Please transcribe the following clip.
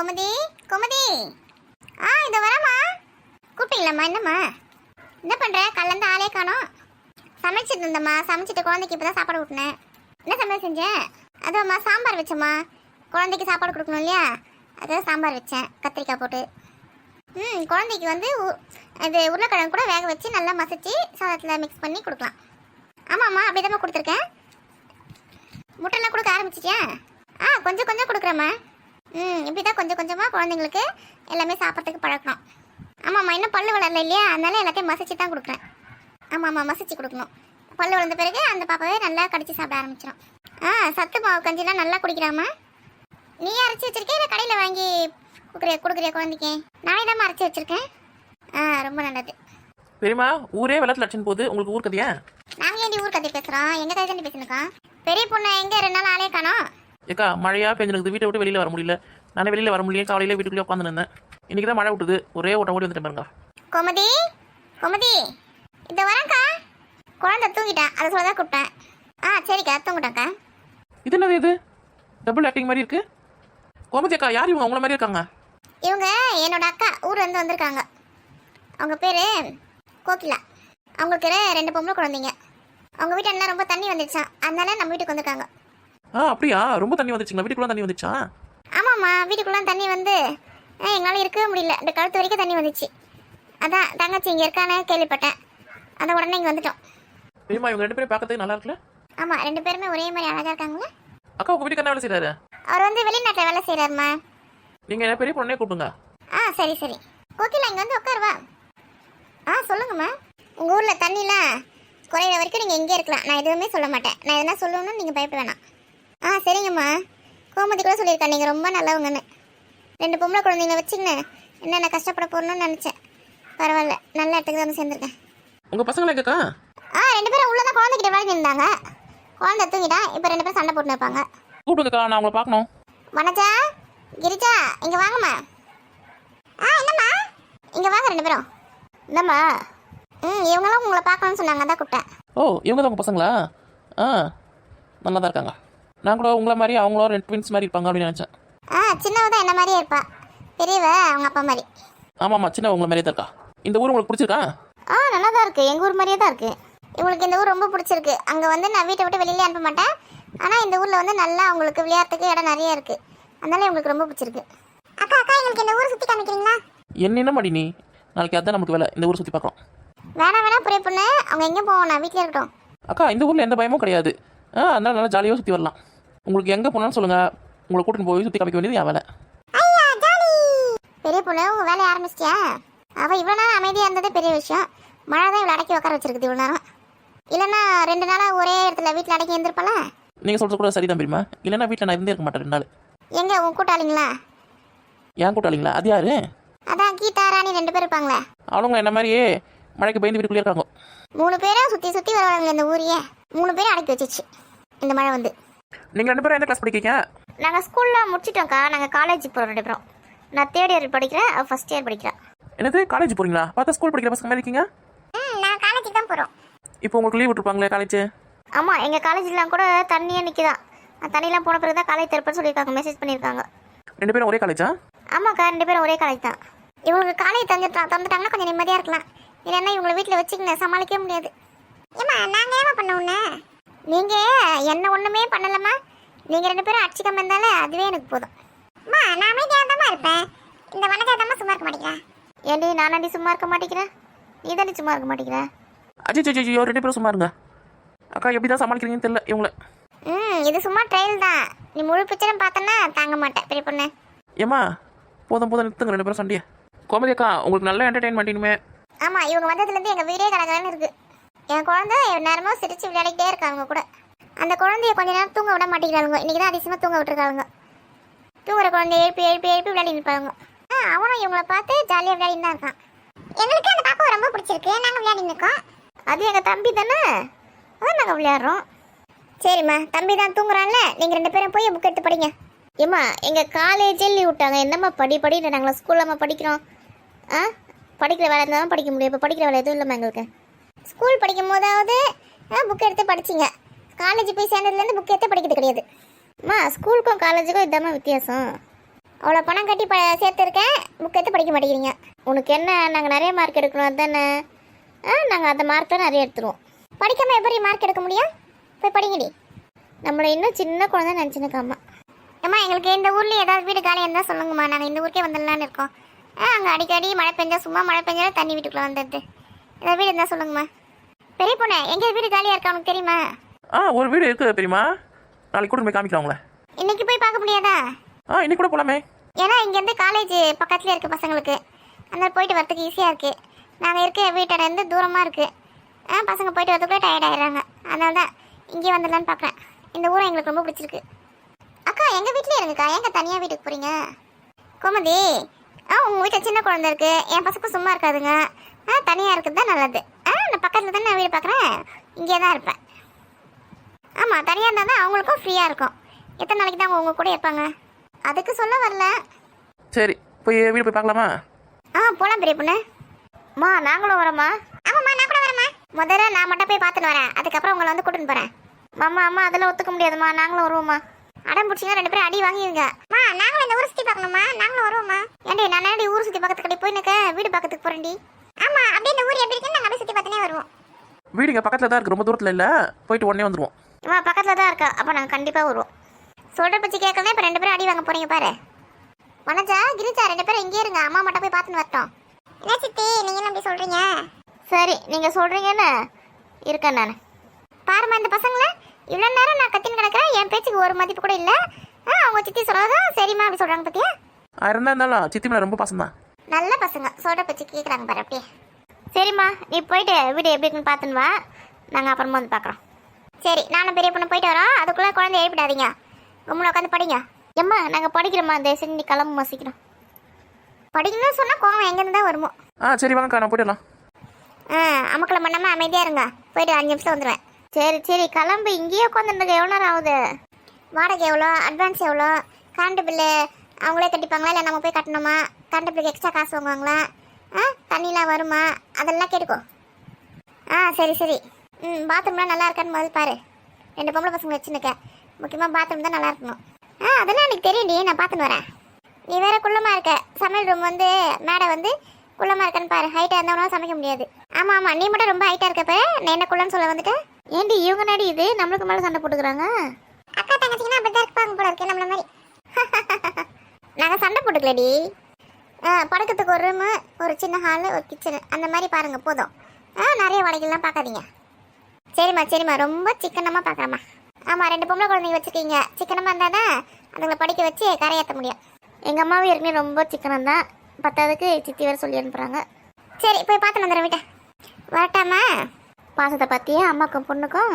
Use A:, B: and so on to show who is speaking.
A: கோமதி கோமதி இந்த வரமா கூப்பிட்டீங்களாம்மா? என்னம்மா என்ன பண்ணுற? கல்லந்து ஆளே காணோம். சமைச்சிட்டு இருந்தம்மா, சமைச்சிட்டு குழந்தைக்கு இப்போ தான் சாப்பாடு ஊட்டினேன். என்ன சமையல் செஞ்சேன்? அதும்மா சாம்பார் வச்சம்மா. குழந்தைக்கு சாப்பாடு கொடுக்கணும் இல்லையா, அதான் சாம்பார் வச்சேன் கத்திரிக்காய் போட்டு. குழந்தைக்கு வந்து இது உருளைக்கிழங்கு கூட வேக வச்சு நல்லா மசிச்சு சாதத்தில் மிக்ஸ் பண்ணி கொடுக்கலாம். ஆமாம்மா, அப்படி தான் கொடுத்துருக்கேன். முட்டைலாம் கொடுக்க ஆரம்பிச்சிட்டியா? கொஞ்சம் கொஞ்சம் கொடுக்குறேம்மா. இப்படி தான் கொஞ்சம் கொஞ்சமாக குழந்தைங்களுக்கு எல்லாமே சாப்பிட்றதுக்கு பழக்கணும். ஆமாம்மா, இன்னும் பல்லு வளரல இல்லையா, அதனால எல்லாத்தையும் மசிச்சு தான் கொடுக்குறேன். ஆமாம்மா, மசிச்சு கொடுக்கணும். பல்லு வளர்ந்த பிறகு அந்த பாப்பாவே நல்லா கடிச்சு சாப்பிட ஆரம்பிச்சிடும். சத்து மாவு கஞ்சிலாம் நல்லா குடிக்கிறாம்மா. நீ அரைச்சி வச்சிருக்கேன் இல்லை கடையில் வாங்கி கொடுக்குறியா குழந்தைக்கு? நானே தான் அரைச்சி வச்சிருக்கேன். ரொம்ப நல்லது.
B: பெரியமா, ஊரே வெள்ளத்தில் அடிச்சுன்னு போகுது, உங்களுக்கு ஊர் கதையா?
A: நாங்கள் ஏன் ஊர் கதை பேசுகிறோம்? எங்கள் கதை தாண்டி பேசினுக்கோம். பெரிய பொண்ணு எங்கே 2 நாள் ஆளே காணோம்.
B: ஏக்கா, மழையாக பெஞ்சிருக்குது, வீட்டை விட்டு வெளியில் வர முடியல. நானே வெளியில் வர முடியல, காலையில் வீட்டுக்குள்ளே உட்காந்துருந்தேன். இன்றைக்கி தான் மழை விட்டுது, ஒரே ஓட்டம் ஓடி வந்துட்டு பாருங்க.
A: கோமதி கோமதி, இந்த வரேன்க்கா. குழந்தை தூங்கிட்டான், அதை சொல்ல தான் கூப்பிட்டேன். சரிக்கா, தூங்கிட்டாக்கா.
B: இது என்னது? இது டபுள் ஆக்டிங் மாதிரி இருக்குது. கோமதி அக்கா, யார் இவங்க? உங்களை மாதிரி இருக்காங்க.
A: இவங்க என்னோட அக்கா, ஊர்லேருந்து வந்திருக்காங்க. அவங்க பேர் கோகிலா. அவங்களுக்கு 2 பொம்பளை குழந்தைங்க. அவங்க வீட்டில் ரொம்ப தண்ணி வந்துடுச்சான், அதனால நம்ம வீட்டுக்கு வந்திருக்காங்க.
B: அப்படியா? ரொம்ப தண்ணி வந்துச்சுங்களா? வீட்டுக்குள்ள தண்ணி வந்துச்சா?
A: ஆமாம்மா, வீட்டுக்குள்ளே தண்ணி வந்து எங்களால் இருக்கவே முடியல. இந்த கழுத்து வரைக்கும் தண்ணி வந்துச்சு. அதான் தங்கச்சி இங்கே இருக்கானே கேள்விப்பட்டேன், அந்த உடனே இங்கே வந்துட்டோம்.
B: பெரியமா, இவங்க 2 பேரும் பார்க்கறதுக்கு நல்லா இருக்குல்ல?
A: ஆமாம், 2 பேருமே ஒரே மாதிரி அழகாக இருக்காங்களா.
B: அக்கா, உங்கள் வீட்டுக்கு என்ன வேலை செய்கிறாரு?
A: அவர் வந்து வெளிநாட்டில் வேலை செய்கிறாருமா.
B: நீங்கள் என்ன பெரிய பொண்ணே கூப்பிடுங்க.
A: சரி சரி. கோகிலா, இங்கே வந்து உட்காருவா. சொல்லுங்கம்மா. உங்கள் ஊரில் தண்ணிலாம் குறையிற வரைக்கும் நீங்கள் எங்கே இருக்கலாம், நான் எதுவுமே சொல்ல மாட்டேன். நான் எதனா சொல்லணும்னு நீங்கள் பயப்பட வேணாம். சரிங்கம்மா. கோமதி கூட சொல்லியிருக்கா நீங்கள் ரொம்ப நல்லவங்கன்னு. 2 பொம்பளை குழந்தைங்கள வச்சுன்னு என்னென்ன கஷ்டப்பட போகணும்னு நினச்சேன். பரவாயில்ல, நல்ல இடத்துக்கு தான் சேர்ந்துருக்கேன்.
B: உங்கள் பசங்களை எங்கக்கா?
A: 2 பேரும் உள்ளதான் குழந்தைகிட்ட விளையாடி இருந்தாங்க. குழந்தை தூங்கிட்டா, இப்போ 2 பேரும் சண்டை போட்டுன்னு இருப்பாங்க.
B: கூப்பிடுங்கக்கா, நான் உங்களை பார்க்கணும்.
A: வனஜா, கிரிஜா, இங்கே வாங்கம்மா. என்னம்மா? இங்கே வாங்க 2 பேரும். என்னம்மா? இவங்களாம் உங்களை பார்க்கணும்னு சொன்னாங்க, அதான் கூப்பிட்டேன்.
B: இவங்க தான் உங்கள் பசங்களா? நல்லா தான் இருக்காங்க. நான் கூட உங்களை மாதிரி அவங்களும் 2 ட்வின்ஸ் மாதிரி இருப்பாங்க அப்படின்னு நினச்சேன்.
A: சின்னவ தான் என்ன மாதிரியே இருப்பா, பெரியவ அவங்க அப்பா மாதிரி.
B: ஆமாம்மா, சின்ன உங்களை மாதிரியே தான் இருக்கா. இந்த ஊர் உங்களுக்கு பிடிச்சிருக்கா?
A: நல்லா தான் இருக்குது, எங்கள் ஊர் மாதிரியே தான் இருக்குது. இவங்களுக்கு இந்த ஊர் ரொம்ப பிடிச்சிருக்கு. அங்கே வந்து நான் வீட்டை விட்டு வெளியிலே அனுப்ப மாட்டேன். ஆனால் இந்த ஊரில் வந்து நல்லா அவங்களுக்கு விளையாட்டுக்கு இடம் நிறைய இருக்குது, அதனால இவங்களுக்கு ரொம்ப பிடிச்சிருக்கு. அக்கா எங்களுக்கு இந்த ஊர் சுற்றி காமிக்கிறீங்களா?
B: என்ன மாடி நீ? நாளைக்கு அதான் நமக்கு வேலை, இந்த ஊர் சுற்றி பார்க்குறோம்.
A: வேணாம் பெரிய பொண்ணு, அவங்க எங்கே போவோம், நான் வீட்டிலே இருக்கட்டும்.
B: அக்கா, இந்த ஊரில் எந்த பயமும் கிடையாது. அதனால நல்லா ஜாலியாக சுற்றி வரலாம். உங்களுக்கு எங்கே போனாலும் சொல்லுங்கள், உங்களை கூட்டின்னு போய் சுற்றி காமிக்க வேண்டியது என் வேலை.
A: பெரிய பொண்ணு, உங்கள் வேலையை ஆரம்பிச்சிட்டியா? அவள் இவ்வளோ நேரம் அமைதியாக இருந்ததே பெரிய விஷயம். மழை தான் இவ்வளோ அடக்கி உட்கார வச்சிருக்குது இவ்வளோ நேரம். இல்லைன்னா 2 நாளாக ஒரே இடத்துல வீட்டில் அடக்கி இருந்திருப்பால.
B: நீங்கள் சொல்கிறது கூட சரிதான் பெரியமா. இல்லைன்னா வீட்டில் நான் இருந்தே இருக்க மாட்டேன் 2 நாள்.
A: எங்கே உன் கூட்டாளிங்களா?
B: ஏன் கூட்டாளிங்களா? அது யாரு?
A: அதான் கீதா, ராணி 2 பேர் இருப்பாங்களே.
B: அவங்க என்ன மாதிரியே மழைக்கு பயந்து வீட்டுக்குள்ளே இருக்காங்க.
A: 3 பேரும் சுற்றி வருவாங்க இந்த ஊரையே. 3 பேரும் அடக்கி வச்சிச்சு இந்த மழை வந்து.
B: நீங்கள் 2 பேரும் எந்த கிளாஸ் படிக்கிறீங்க?
A: நாங்கள் ஸ்கூலில் முடிச்சிட்டோம்க்கா. நாங்கள் காலேஜ் போகிறோம் 2 பேரும். நான் 3rd இயர் படிக்கிறேன், அவள் 1st இயர் படிக்கிறேன்.
B: என்னது, காலேஜ் போகிறீங்களா? பார்த்தா ஸ்கூல் படிக்கிற பசங்க மாதிரி இருக்கீங்க.
A: நான் காலேஜுக்கு தான் போகிறோம்.
B: இப்போ உங்களுக்கு லீவ் விட்டுருப்பாங்களே காலேஜ்?
A: ஆமாம், எங்கள் காலேஜ்லாம் கூட தண்ணியே நிற்கிதான். தண்ணியெலாம் போன பிறகு தான் காலேஜ் திறப்பன்னு சொல்லியிருக்காங்க, மெசேஜ் பண்ணியிருக்காங்க.
B: 2 பேரும் ஒரே காலேஜா?
A: ஆமாக்கா, 2 பேரும் ஒரே காலேஜ் தான். இவங்களுக்கு காலேஜ் தந்துட்டாங்கன்னா கொஞ்சம் நிம்மதியாக இருக்கலாம். இல்லைன்னா இவங்களை வீட்டில் வச்சுக்கின்னு சமாளிக்கவே முடியாது. ஏம்மா, நாங்கள் ஏமா பண்ணோன்னு? நீங்கள் என்ன ஒன்றுமே பண்ணலம்மா. நீங்கள் 2 பேரும் அடிச்சிக்காம இருந்தாலே அதுவே எனக்கு போதும். அம்மா, நான் அமைதியாக தான் இருப்பேன். இந்த வனஜாதம்மா சும்மா இருக்க மாட்டேங்கிறேன். ஏண்டி, நானாண்டி சும்மா இருக்க மாட்டேங்கிறேன்? நீ தாண்டி சும்மா இருக்க மாட்டேங்கிறேன்.
B: அஜய் 2 பேரும் சும்மா இருங்க. அக்கா, எப்படி தான் சமாளிக்கிறீங்கன்னு தெரியல இவங்களை.
A: இது சும்மா ட்ரையல் தான். நீ முழு பிக்சரும் பார்த்தனா தாங்க மாட்டேன் பெரிய பொண்ணு.
B: ஏம்மா, போதும் நிறுத்துங்க 2 பேரும் சண்டையை. கோமதி அக்கா, உங்களுக்கு நல்ல என்டர்டெயின்மெண்ட் இனிமே.
A: ஆமாம், இவங்க வந்ததுலேருந்து எங்கள் வீடே கலகலன்னு இருக்குது. என் குழந்தை நேரமாக சிரிச்சு விளையாடிக்கிட்டே இருக்காங்க கூட. அந்த குழந்தைய கொஞ்ச நேரம் தூங்க விட மாட்டேங்கிறாங்க. இன்றைக்கி தான் அதிசயமாக தூங்க விட்டுருக்காங்க. தூங்குற குழந்தைய எழுப்பி விளையாடி நிற்பாங்க. அவனும் இவங்களை பார்த்து ஜாலியாக விளையாடின்னு தான் இருக்கான். எங்களுக்கு அந்த பாப்பாவை ரொம்ப பிடிச்சிருக்கு, நாங்கள் விளையாடின்னு இருக்கோம். அது எங்கள் தம்பி தானே, அதான் நாங்கள் விளையாடுறோம். சரிம்மா, தம்பி தான் தூங்குறான்ல, நீங்கள் 2 பேரும் போய் புக் எடுத்து படிங்க. ஏம்மா, எங்கள் காலேஜே லீவ் விட்டாங்க. என்னம்மா படின்னு நாங்கள் ஸ்கூலில் படிக்கிறோம். படிக்கிற வேலை இருந்தாலும் படிக்க முடியும். இப்போ படிக்கிற வேலை எதுவும் இல்லைம்மா எங்களுக்கு. ஸ்கூல் படிக்கும் போதாவது புக் எடுத்து படிச்சிங்க. காலேஜ் போய் சேர்ந்ததுலேருந்து புக் எடுத்து படிக்கிறது கிடையாது. அம்மா, ஸ்கூலுக்கும் காலேஜுக்கும் இதாம்மா வித்தியாசம். அவ்வளோ பணம் கட்டி சேர்த்துருக்கேன், புக் எடுத்து படிக்க மாட்டேங்கிறீங்க. உனக்கு என்ன, நாங்கள் நிறைய மார்க் எடுக்கணும் அதுதானே? நாங்கள் அந்த மார்க்கில் நிறைய எடுத்துருவோம். படிக்காமல் எப்படி மார்க் எடுக்க முடியும்? போய் படிங்கடி. நம்மளை இன்னும் சின்ன குழந்தை நினச்சினுக்காம்மா. அம்மா எங்களுக்கு இந்த ஊர்லேயே ஏதாவது வீடு காலியாக இருந்தால் சொல்லுங்கம்மா, நாங்கள் இந்த ஊருக்கே வந்துடலான்னு இருக்கோம். அங்கே அடிக்கடி மழை பெஞ்சா, சும்மா மழை பெஞ்சாலும் தண்ணி வீட்டுக்குள்ளே வந்துடுது. ஏதாவது வீடு இருந்தால் சொல்லுங்கம்மா. பெரிய பொண்ணு, எங்கேயாவது வீடு காலியாக இருக்கா உனக்கு தெரியுமா?
B: ஒரு வீடு இருக்குது பெரியம்மா, நாளைக்கு கூட போய் காமிக்கலாம் உங்களை.
A: இன்னைக்கு போய் பார்க்க முடியாதா?
B: இன்னைக்கு கூட போகலாமே. ஏன்னா
A: இங்கேருந்து காலேஜ் பக்கத்துலேயே இருக்குது பசங்களுக்கு, அந்த போயிட்டு வரதுக்கு ஈஸியாக இருக்குது. நாங்கள் இருக்க வீட்டிலேருந்து தூரமாக இருக்குது. பசங்க போயிட்டு வரதுக்குள்ளே டயர்ட் ஆகிடுறாங்க. அதனால தான் இங்கே வந்துடலான்னு பார்க்குறேன். இந்த ஊரை எங்களுக்கு ரொம்ப பிடிச்சிருக்கு. அக்கா எங்கள் வீட்லேயே இருங்கக்கா, எங்கே தனியாக வீட்டுக்கு போகிறீங்க? கோமதி, உங்கள் வீட்டில் சின்ன குழந்தை இருக்குது, என் பசங்க சும்மா இருக்காதுங்க. தனியாக இருக்கிறது தான் நல்லது. நான் பக்கத்தில் தான் நான் வீடு பார்க்குறேன், இங்கே தான் இருப்பேன். ஆமாம், தனியாக இருந்தால் தான் அவங்களுக்கும் ஃப்ரீயாக இருக்கும். எத்தனை நாளைக்கு தான் உங்கள் கூட இருப்பாங்க? அதுக்கு சொல்ல வரல.
B: சரி, போய் வீடு போய் பார்க்கலாமா?
A: போகலாம் பெரிய பொண்ணு. நாங்களும் வரோம்மா. ஆமாம்மா, நான் கூட வரேம்மா. முதல்ல நான் மட்டும் போய் பார்த்துட்டு வரேன், அதுக்கப்புறம் உங்களை வந்து கூட்டின்னு போகிறேன். அம்மா அதெல்லாம் ஒத்துக்க முடியாதும்மா, நாங்களும் வருவோம்மா. அடம் பிடிச்சிங்க 2 பேரும் அடி வாங்கிடுங்க. நாங்களும் இந்த ஊரை சுற்றி பார்க்கணுமா, நாங்களும் வருவோம்மா. ஏன்டி நான் ஊர் சுற்றி பக்கத்துக்கு போய் நிற்க வீடு பார்க்கறதுக்கு போகிறேன்டி. ஆமாம், அப்படியே இந்த ஊர் எப்படி இருக்குன்னு நாங்கள் அப்படியே சுற்றி பார்த்துனே வருவோம்.
B: வீடு இங்கே பக்கத்தில் தான் இருக்குது, ரொம்ப தூரத்தில் இல்லை, போயிட்டு உடனே வந்துடுவோம்.
A: பக்கத்தில் தான் இருக்கா, அப்போ நாங்கள் கண்டிப்பாக வருவோம். சொல்கிற பற்றி கேட்கலாம். இப்போ 2 பேரும் அடி வாங்க போகிறீங்க பாரு. வனஜா, கிரிஜா 2 பேரும் இங்கே இருங்க, அம்மா மட்டும் போய் பார்த்துன்னு வரட்டும். என்ன சித்தி நீங்கள் அப்படி சொல்கிறீங்க? சரி, நீங்கள் சொல்கிறீங்கன்னு இருக்கேன் நான். பாருமா, இந்த பசங்களை இவ்வளோ நேரம் நான் கத்தின்னு கிடக்கிறேன், என் பேச்சுக்கு ஒரு மதிப்பு கூட இல்லை. அவங்க சித்தி சொல்லாதான் சரிம்மா அப்படி சொல்கிறாங்க பற்றியா?
B: இருந்தாலும் சித்தி மேலே ரொம்ப பசங்க தான்,
A: நல்ல பசங்க, சொல்கிற பற்றி கேட்குறாங்க பாரு அப்படியே. சரிம்மா, நீ போயிட்டு வீடு எப்படி இருக்குன்னு பார்த்துன்னு வா, நாங்கள் அப்புறமா வந்து பார்க்குறோம். சரி, நானும் பெரிய பொண்ணு போயிட்டு வரோம். அதுக்குள்ளே குழந்தை எழுப்பிடாதீங்க, கும்பல உட்காந்து படிங்க. எம்மா நாங்கள் படிக்கிறோம்மா, அந்த சரி நீ கிளம்புமா சீக்கிரம். படிக்கணும்னு சொன்னால் கோவம் எங்கேருந்து தான் வருமோ.
B: சரி வாங்கக்கா, நான் போயிடலாம்.
A: அமக்களை பண்ணாமல் அமைதியாக இருங்க, போயிட்டு 5 நிமிஷம் வந்துடுவேன். சரி கிளம்பு, இங்கேயே உட்காந்துருக்கு. எவ்வளோ நேரம் ஆகுது? வாடகை எவ்வளோ, அட்வான்ஸ் எவ்வளோ, கரண்ட் பில்லு அவங்களே கட்டிப்பாங்களா இல்லை நம்ம போய் கட்டணுமா? கரண்ட் பில்லுக்கு எக்ஸ்ட்ரா காசு வாங்குவாங்களா? தண்ணிலாம் வருமா? அதெல்லாம் கேட்டுக்கோ. சரி. பாத்ரூம்லாம் நல்லா இருக்கான்னு முதல் பாரு. 2 பொம்பளை பசங்க வச்சுருக்கேன், முக்கியமாக பாத்ரூம் தான் நல்லா இருக்கணும். அதெல்லாம் எனக்கு தெரியும்டி, நான் பார்த்துன்னு வரேன். நீ வேற குள்ளமாக இருக்க, சமையல் ரூம் வந்து மேடை வந்து குள்ளமாக இருக்கன்னு பாரு. ஹைட்டாக இருந்தவனாலும் சமைக்க முடியாது. ஆமாம் நீ மட்டும் ரொம்ப ஹைட்டாக இருக்கப்ப நான் என்ன குள்ளன்னு சொல்ல வந்துட்டேன். ஏண்டி இவங்க நாடி இது நம்மளுக்கு மேலே சண்டை போட்டுக்கிறாங்க? அக்கா தங்கச்சிங்கன்னா அப்படி தான் இருப்பாங்க போல இருக்கு நம்மள மாதிரி. நாங்கள் சண்டை போட்டுக்கலடி. படுக்கிறதுக்கு ஒரு ரூமு, ஒரு சின்ன ஹாலு, ஒரு கிச்சனு, அந்த மாதிரி பாருங்கள் போதும். நிறைய வாடகைலாம் பார்க்காதீங்க. சரிம்மா ரொம்ப சிக்கனமாக பார்க்குறேம்மா. ஆமாம் 2 பொம்பளை குழந்தைங்க வச்சுருக்கீங்க, சிக்கனமாக இருந்தால் தான் அதுங்களை படிக்க வச்சு கரையேற்ற முடியும். எங்கள் அம்மாவும் ஏற்கனவே ரொம்ப சிக்கனம் தான், பத்தாவதுக்கு சித்தி வேறு சொல்லி அனுப்புகிறாங்க. சரி போய் பார்த்து வந்துடுறேன் வீட்டை. வரட்டாமா? பாசத்தை பார்த்தியா அம்மாக்கும் பொண்ணுக்கும்?